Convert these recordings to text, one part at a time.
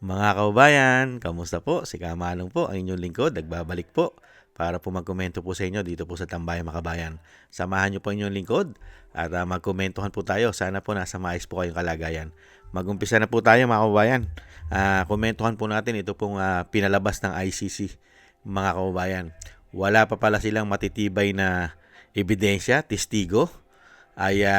Mga kababayan, kamusta po? Si Kamalong po, ang inyong lingkod, nagbabalik po para po magkomento po sa inyo dito po sa Tambayang Makabayan. Samahan niyo po inyong lingkod at magkomentohan po tayo. Sana po nasa maayos po kayong kalagayan. Magumpisa na po tayo mga kababayan. Komentuhan po natin ito pong pinalabas ng ICC mga kababayan. Wala pa pala silang matitibay na ebidensya, testigo, ay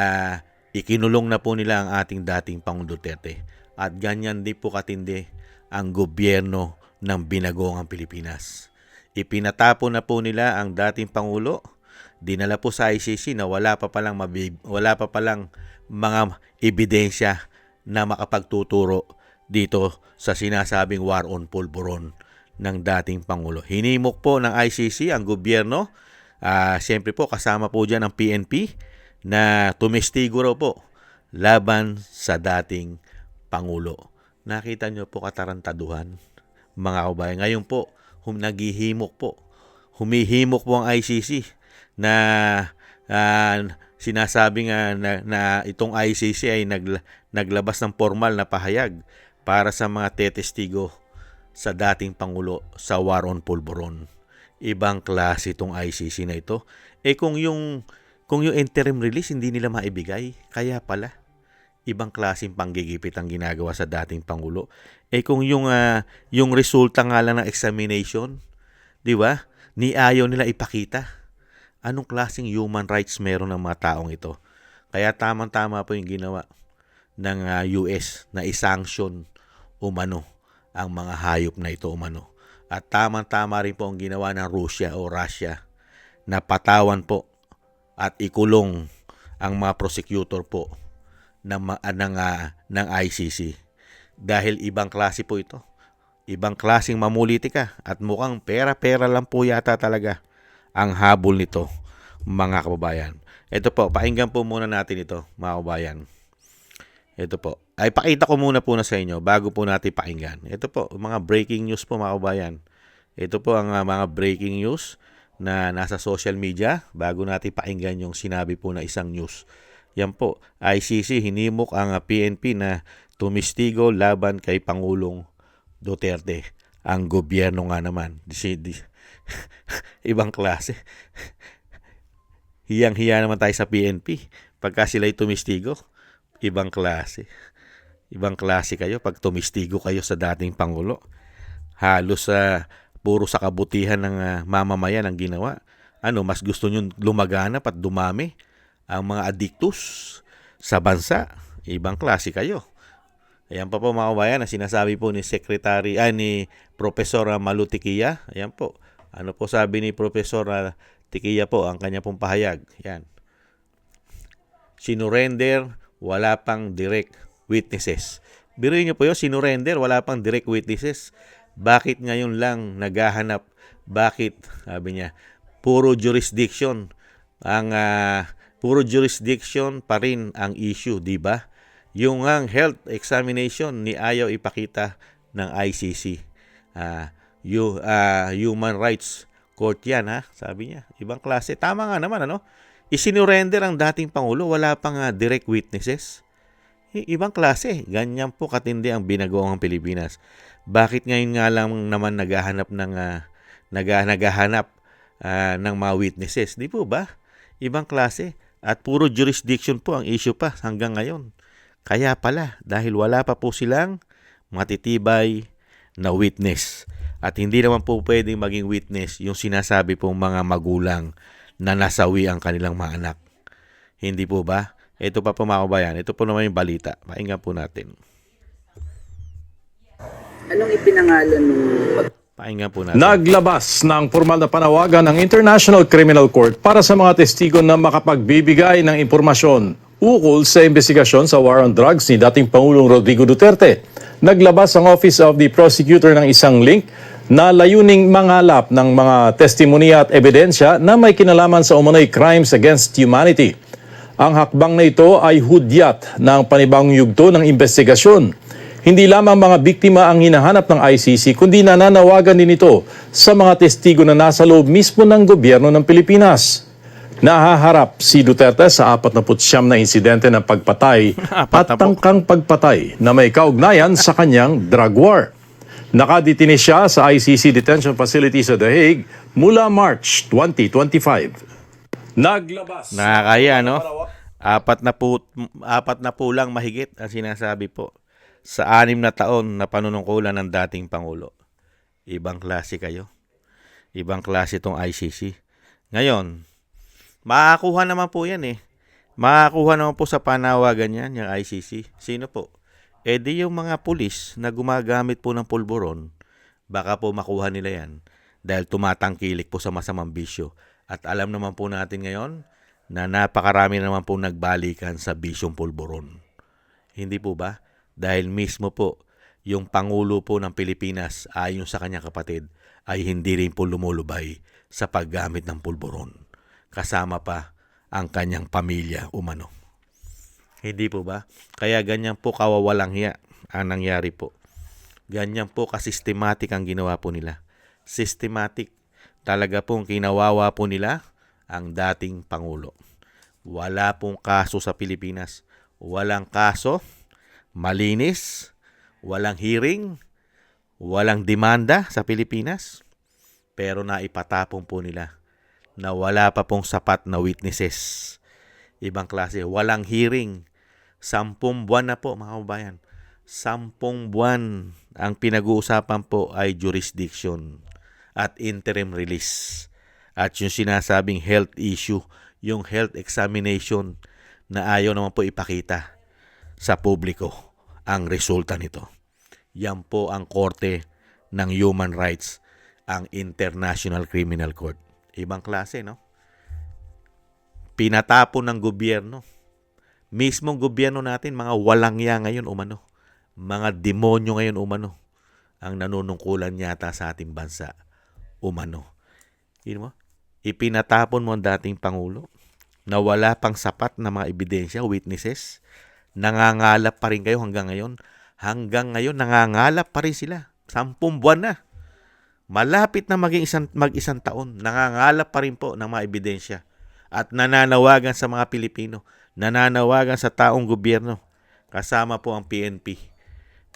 ikinulong na po nila ang ating dating Pangulong Duterte. At ganyan din po katindi ang gobyerno ng binagoong Pilipinas. Ipinatapon na po nila ang dating Pangulo, dinala po sa ICC na wala pa palang mga ebidensya na makapagtuturo dito sa sinasabing war on pulburon ng dating Pangulo. Hinimok po ng ICC ang gobyerno, siyempre po kasama po dyan ang PNP na tumestigo raw po laban sa dating Pangulo. Nakita nyo po katarantaduhan, mga kabayan. Ngayon po, humihimok po ang ICC na sinasabing na itong ICC ay naglabas ng formal na pahayag para sa mga tetestigo sa dating Pangulo sa war on pulburon. Ibang klase itong ICC na ito. Kung yung interim release hindi nila maibigay, kaya pala ibang klaseng panggigipit ang ginagawa sa dating Pangulo. Kung yung resulta nga lang ng examination, di ba? Ni ayaw nila ipakita. Anong klaseng human rights meron ng mga taong ito? Kaya tamang-tama po yung ginawa ng US na isanction umano ang mga hayop na ito umano. At tamang-tama rin po ang ginawa ng Russia na patawan po at ikulong ang mga prosecutor po ng ICC. Dahil ibang klase po ito. Ibang klaseng mamulitika at mukhang pera-pera lang po yata talaga ang habol nito, mga kababayan. Ito po, pakinggan po muna natin ito, mga kababayan. Ito po. Ay, pakita ko muna po na sa inyo bago po natin pakinggan. Ito po, mga breaking news po, mga kababayan. Ito po ang mga breaking news na nasa social media bago natin pakinggan yung sinabi po na isang news. Yan po, ICC hinimok ang PNP na tumistigo laban kay Pangulong Duterte. Ang gobyerno nga naman, ibang klase. Hiyang-hiya naman tayo sa PNP. Pagka sila'y tumistigo, ibang klase. Ibang klase kayo pag tumistigo kayo sa dating Pangulo. Halos puro sa kabutihan ng mamamayan ang ginawa. Mas gusto nyo lumaganap at dumami ang mga adiktus sa bansa. Ibang klase kayo. Ayan pa po mga kabayan, na sinasabi po ni ni Professor Malu Tiquia. Ayan po. Ano po sabi ni Professor Tiquia po, ang kanya pong pahayag. Ayan. Sinurrender, wala pang direct witnesses. Biruin nyo po yun, sinurrender, wala pang direct witnesses. Bakit ngayon lang naghahanap? Bakit? Sabi niya, puro jurisdiction pa rin ang issue, di ba? Yung health examination ni ayaw ipakita ng ICC. Human Rights Court yan, sabi niya. Ibang klase. Tama nga naman, Isinurrender ang dating Pangulo, wala pang direct witnesses. Ibang klase. Ganyan po katindi ang binagoong Pilipinas. Bakit ngayon nga lang naman naghahanap ng mga witnesses? Di po ba? Ibang klase. At puro jurisdiction po ang issue pa hanggang ngayon. Kaya pala, dahil wala pa po silang matitibay na witness. At hindi naman po pwedeng maging witness yung sinasabi pong mga magulang na nasawi ang kanilang mga anak. Hindi po ba? Ito pa po mga kabayan. Ito po naman yung balita. Pakinggan po natin. Anong ipinangalan ng Pakinggan po natin. Naglabas ng formal na panawagan ng International Criminal Court para sa mga testigo na makapagbibigay ng impormasyon ukol sa investigasyon sa war on drugs ni dating Pangulong Rodrigo Duterte. Naglabas ang Office of the Prosecutor ng isang link na layuning mangalap ng mga testimonya at ebidensya na may kinalaman sa umano'y crimes against humanity. Ang hakbang na ito ay hudyat ng panibagong yugto ng investigasyon. Hindi lamang mga biktima ang hinahanap ng ICC, kundi nananawagan din ito sa mga testigo na nasa loob mismo ng gobyerno ng Pilipinas. Nahaharap si Duterte sa 49 na insidente ng pagpatay at tangkang pagpatay na may kaugnayan sa kanyang drug war. Nakadetine siya sa ICC detention facility sa The Hague mula March 2025. Naglabas. Nakakaya, no? Apat na po lang mahigit ang sinasabi po sa 6 na taon na panunungkulan ng dating Pangulo. Ibang klase kayo. Ibang klase itong ICC. Ngayon, makakuha naman po yan eh. Makakuha naman po sa panawagan yan, yung ICC. Sino po? Eh di yung mga pulis na gumagamit po ng pulburon, baka po makuha nila yan dahil tumatangkilik po sa masamang bisyo. At alam naman po natin ngayon na napakarami naman po nagbalikan sa bisyong pulburon. Hindi po ba? Dahil mismo po yung Pangulo po ng Pilipinas ayon sa kanyang kapatid ay hindi rin po lumulubay sa paggamit ng pulburon. Kasama pa ang kanyang pamilya umano. Hindi po ba? Kaya ganyan po kawawalang hiya ang nangyari po. Ganyan po kasistematic ang ginawa po nila. Systematic. Talaga pong kinawawa po nila ang dating Pangulo. Wala pong kaso sa Pilipinas. Walang kaso. Malinis. Walang hearing. Walang demanda sa Pilipinas. Pero naipatapon po nila na wala pa pong sapat na witnesses. Ibang klase. Walang hearing. 10 buwan na po, mga kababayan. 10 buwan ang pinag-uusapan po ay jurisdiction at interim release. At yung sinasabing health issue, yung health examination na ayaw naman po ipakita sa publiko ang resulta nito. Yan po ang korte ng human rights, ang International Criminal Court. Ibang klase, no? Pinatapon ng gobyerno. Mismong gobyerno natin, mga walang ya ngayon umano. Mga demonyo ngayon umano ang nanunungkulan yata sa ating bansa umano. Yun mo? Ipinatapon mo ang dating Pangulo na wala pang sapat na mga ebidensya, witnesses. Nangangalap pa rin kayo hanggang ngayon. Hanggang ngayon, nangangalap pa rin sila. 10 buwan na. Malapit na mag-isang taon. Nangangalap pa rin po ng mga ebidensya. At nananawagan sa mga Pilipino. Nananawagan sa taong gobyerno. Kasama po ang PNP.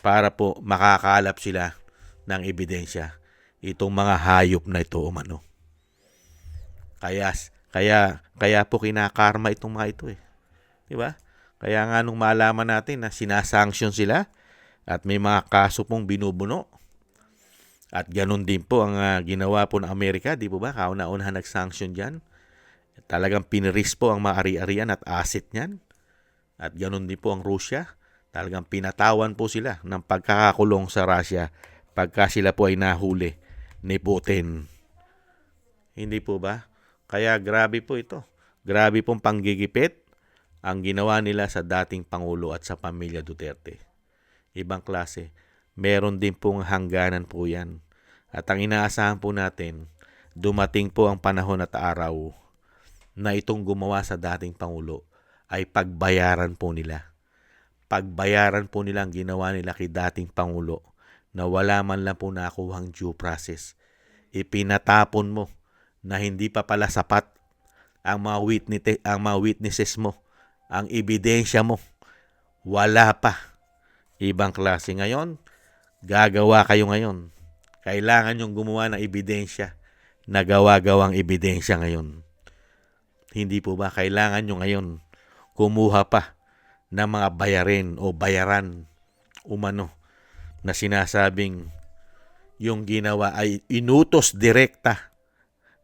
Para po makakalap sila ng ebidensya. Itong mga hayop na ito umano. Kaya po kinakarma itong mga ito eh. Di ba? Kaya nga nung malaman natin na sinasanksyon sila at may mga kaso pong binubuno. At ganun din po ang ginawa po ng Amerika, di po ba? Kauna-unahan nag-sanction dyan. Talagang piniris po ang mga ari-arian at asset niyan. At ganun din po ang Russia. Talagang pinatawan po sila ng pagkakakulong sa Russia pagka sila po ay nahuli ni Putin. Hindi po ba? Kaya grabe po ito. Grabe pong panggigipit ang ginawa nila sa dating Pangulo at sa pamilya Duterte. Ibang klase. Meron din pong hangganan po yan. At ang inaasahan po natin, dumating po ang panahon at araw na itong gumawa sa dating Pangulo ay pagbayaran po nila. Pagbayaran po nila ang ginawa nila kay dating Pangulo na wala man lang po nakuhang due process. Ipinatapon mo na hindi pa pala sapat ang mga witnesses mo, ang ebidensya mo. Wala pa. Ibang klase ngayon, gagawa kayo ngayon. Kailangan yung gumawa ng ebidensya na gawa-gawang ebidensya ngayon. Hindi po ba kailangan nyo ngayon kumuha pa ng mga bayaran umano na sinasabing yung ginawa ay inutos direkta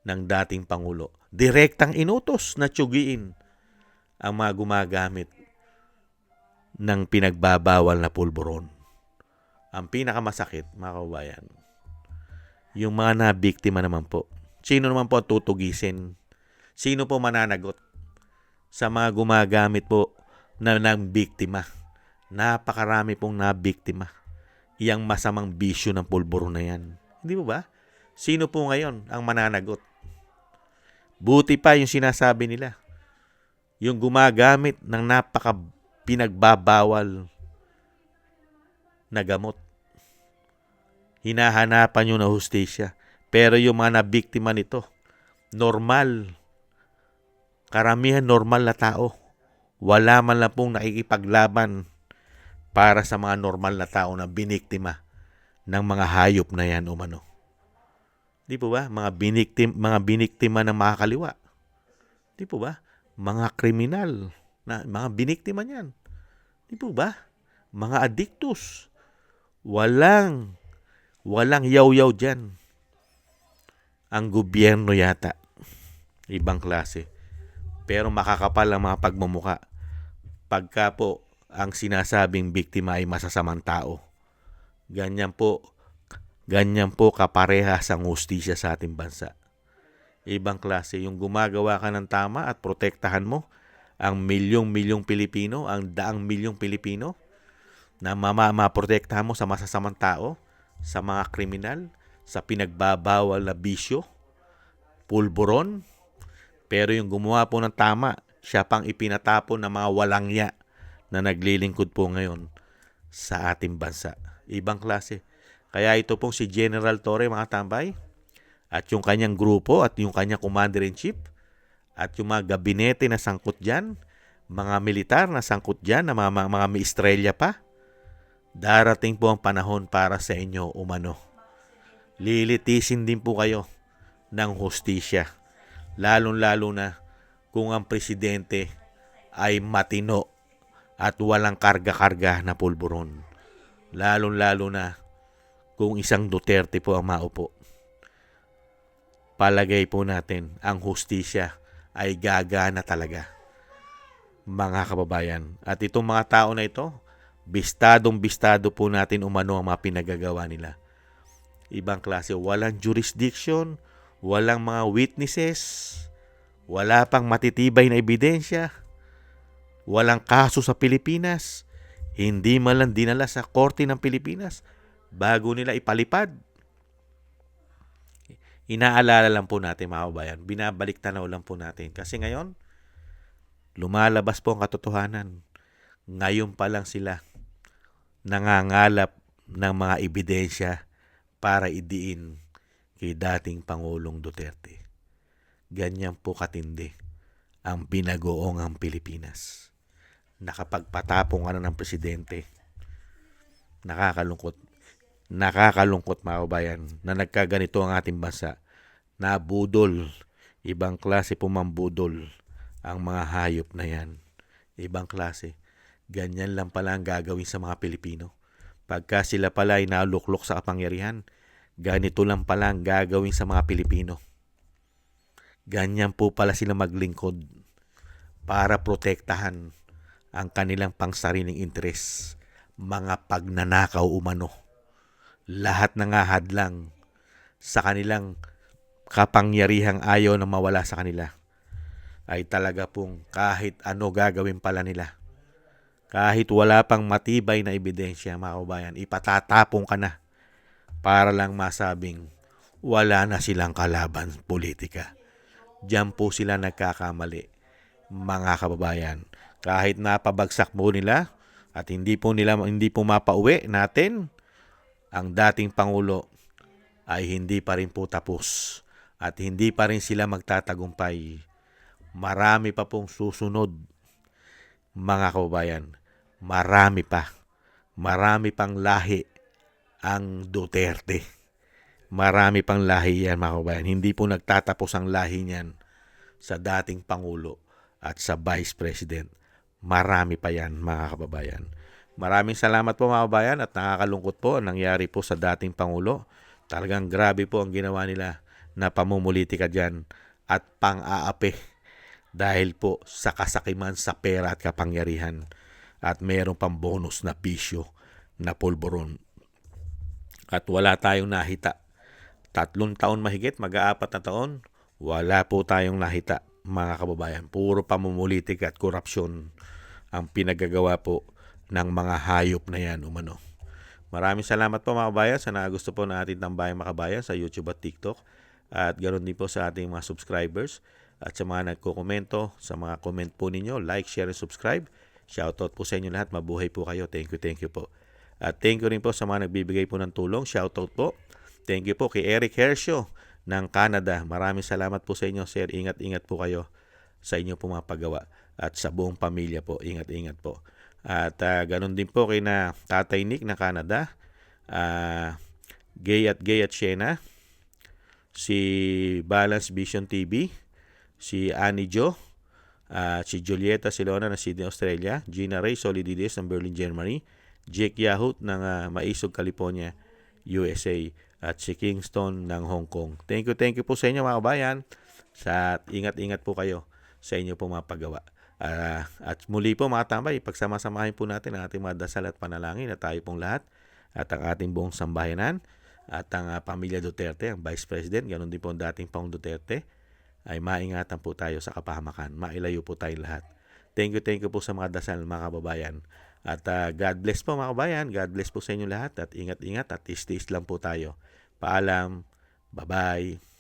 ng dating Pangulo. Direktang inutos na tsugiin ang mga gumagamit ng pinagbabawal na pulburon. Ang pinakamasakit, mga kababayan, yung mga nabiktima naman po. Sino naman po tutugisin? Sino po mananagot sa mga gumagamit po ng biktima? Napakarami pong nabiktima. Iyang masamang bisyo ng pulburon na yan. Hindi po ba? Sino po ngayon ang mananagot? Buti pa yung sinasabi nila. Yung gumagamit ng pinagbabawal na gamot. Hinahanapan nyo na hustisya. Pero yung mga nabiktima nito, normal karamihan normal na tao. Wala man lang pong nakikipaglaban para sa mga normal na tao na biniktima ng mga hayop na yan umano. Di po ba? Mga biniktima ng mga kaliwa. Di po ba? Mga kriminal na mga biniktima niyan. Di po ba? Mga addictus. Walang yaw-yaw dyan. Ang gobyerno yata. Ibang klase. Pero makakapal ang mga pagmumuka. Pagka po ang sinasabing biktima ay masasamang tao. Ganyan po kaparehas ang hustisya sa ating bansa. Ibang klase. Yung gumagawa ka ng tama at protektahan mo ang milyong-milyong Pilipino, ang daang milyong Pilipino na maprotektahan mo sa masasamang tao, sa mga kriminal, sa pinagbabawal na bisyo, pulburon. Pero yung gumawa po ng tama, siya pang ipinatapon ng mga walangya na naglilingkod po ngayon sa ating bansa. Ibang klase. Kaya ito pong si General Torre, mga tambay, at yung kanyang grupo at yung kanyang commander-in-chief at yung mga gabinete na sangkot dyan, mga militar na sangkot dyan, na mga may estrelya pa, darating po ang panahon para sa inyo umano. Lilitisin din po kayo ng hustisya. Lalong-lalo na kung ang presidente ay matino at walang karga-karga na pulburon. Lalong-lalo na kung isang Duterte po ang maupo. Palagay po natin ang hustisya ay gagana talaga, mga kababayan. At itong mga tao na ito, bistadong-bistado po natin umano ang mga pinagagawa nila. Ibang klase, walang jurisdiction, walang mga witnesses, wala pang matitibay na ebidensya, walang kaso sa Pilipinas, hindi man lang dinala sa korte ng Pilipinas bago nila ipalipad. Inaalala lang po natin, mga kababayan, binabalik tanaw lang po natin. Kasi ngayon, lumalabas po ang katotohanan. Ngayon pa lang sila nangangalap ng mga ebidensya para idiin kay dating Pangulong Duterte. Ganyan po katindi ang binagoong ang Pilipinas. Nakapagpatapong na ng presidente. Nakakalungkot. Nakakalungkot, mga kababayan, na nagkaganito ang ating bansa. Nabudol. Ibang klase po mambudol ang mga hayop na yan. Ibang klase. Ganyan lang pala ang gagawin sa mga Pilipino. Pagka sila pala ay naluklok sa kapangyarihan, ganito lang pala ang gagawin sa mga Pilipino. Ganyan po pala sila maglingkod para protektahan ang kanilang pangsariling interes. Mga pagnanakaw umano. Lahat ng hadlang sa kanilang kapangyarihang ayaw na mawala sa kanila ay talaga pong kahit ano gagawin pala nila. Kahit wala pang matibay na ebidensya, mga kababayan, ipatatapong ka na para lang masabing wala na silang kalaban politika. Diyan po sila nagkakamali, mga kababayan. Kahit napabagsak mo nila at hindi po mapauwi natin, ang dating Pangulo ay hindi pa rin po tapos at hindi pa rin sila magtatagumpay. Marami pa pong susunod, mga kababayan. Marami pa. Marami pang lahi ang Duterte. Marami pang lahi yan, mga kababayan. Hindi po nagtatapos ang lahi niyan sa dating Pangulo at sa Vice President. Marami pa yan, mga kababayan. Maraming salamat po, mga kababayan, at nakakalungkot po ang nangyari po sa dating Pangulo. Talagang grabe po ang ginawa nila na pamumulitika dyan at pang-aapi dahil po sa kasakiman sa pera at kapangyarihan at mayroon pang bonus na bisyo na pulburon. At wala tayong nahita. 3 taon mahigit, mag-4 na taon, wala po tayong nahita, mga kababayan. Puro pamumulitika at korupsyon ang pinagagawa po ng mga hayop na yan umano. Maraming salamat po, mga kabayan, sa nagusto po na ating tambayang makabayan sa YouTube at TikTok. At ganoon din po sa ating mga subscribers at sa mga nagko-komento, sa mga comment po ninyo, like, share, and subscribe. Shoutout po sa inyo lahat. Mabuhay po kayo. Thank you po. At thank you rin po sa mga nagbibigay po ng tulong. Shoutout po. Thank you po kay Eric Hercio ng Canada. Maraming salamat po sa inyo, sir. Ingat-ingat po kayo. sa inyo po mga paggawa at sa buong pamilya po. Ingat-ingat po. At ganun din po kay na Tatay Nick na Canada, Gay at Shena, si Balance Vision TV, si Annie Jo, si Julieta Silona ng Sydney, Australia, Gina Ray Solidides ng Berlin, Germany, Jake Yahut ng Maisog, California, USA, at si Kingston ng Hong Kong. Thank you po sa inyo mga kabayan. Ingat-ingat po kayo sa inyo po mga paggawa. At muli po mga tambay, pagsama-samahin po natin ang ating mga dasal at panalangin na tayo pong lahat at ang ating buong sambayanan at ang pamilya Duterte, ang Vice President, ganoon din po ang dating Pangulong Duterte, ay maingatan po tayo sa kapahamakan. Mailayo po tayong lahat. Thank you po sa mga dasal mga kababayan. At God bless po mga kababayan. God bless po sa inyo lahat at ingat-ingat at tiis-tiis lang po tayo. Paalam. Bye-bye.